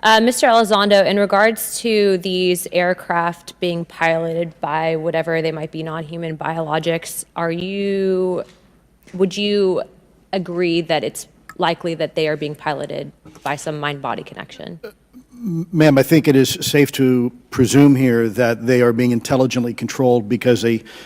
Mr. Elizondo, in regards to these aircraft being piloted by whatever they might be, non-human biologics, would you agree that it's likely that they are being piloted by some mind-body connection? Ma'am, I think it is safe to presume here that they are being intelligently controlled because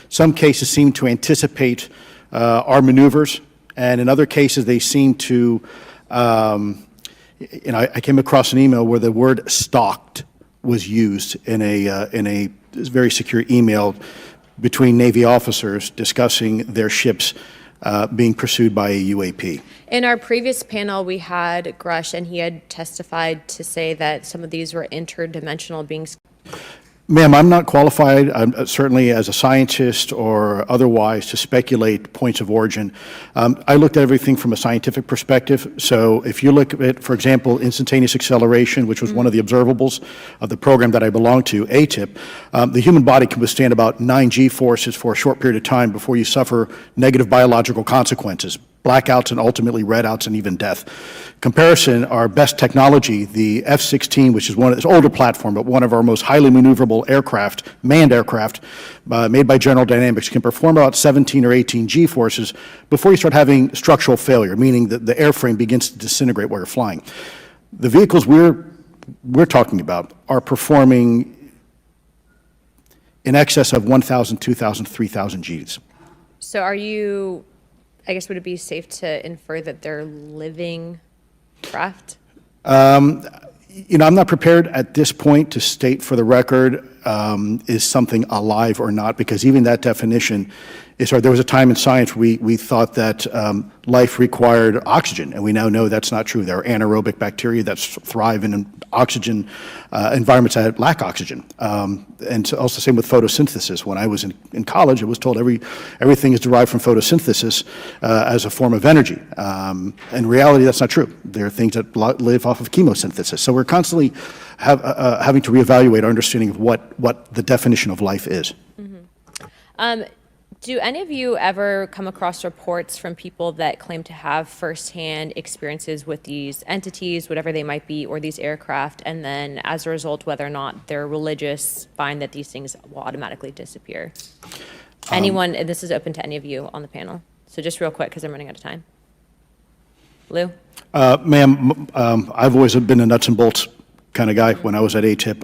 some cases seem to anticipate our maneuvers, and in other cases they seem to I came across an email where the word "stalked" was used in a very secure email between Navy officers discussing their ships being pursued by a UAP. In our previous panel, we had Grush, and he had testified to say that some of these were interdimensional beings. Ma'am, I'm not qualified, certainly as a scientist or otherwise, to speculate points of origin. I looked at everything from a scientific perspective. So if you look at, for example, instantaneous acceleration, which was one of the observables of the program that I belong to, ATIP, the human body can withstand about 9 G-forces for a short period of time before you suffer negative biological consequences, blackouts and ultimately redouts and even death. Comparison, our best technology, the F-16, which is it's an older platform, but one of our most highly maneuverable aircraft, manned aircraft, made by General Dynamics, can perform about 17 or 18 G-forces before you start having structural failure, meaning that the airframe begins to disintegrate while you're flying. The vehicles we're talking about are performing in excess of 1,000, 2,000, 3,000 Gs. So I guess, would it be safe to infer that they're living craft? I'm not prepared at this point to state for the record is something alive or not, because even that definition is hard. There was a time in science we thought that life required oxygen, and we now know that's not true. There are anaerobic bacteria that thrive in oxygen environments that lack oxygen. And so also same with photosynthesis. When I was in college, I was told everything is derived from photosynthesis as a form of energy. In reality, that's not true. There are things that live off of chemosynthesis. So we're constantly having to reevaluate our understanding of what the definition of life is. Mm-hmm. Do any of you ever come across reports from people that claim to have firsthand experiences with these entities, whatever they might be, or these aircraft, and then as a result, whether or not they're religious, find that these things will automatically disappear? Anyone, and this is open to any of you on the panel. So just real quick, because I'm running out of time. Lou? Ma'am, I've always been a nuts and bolts kind of guy when I was at ATIP.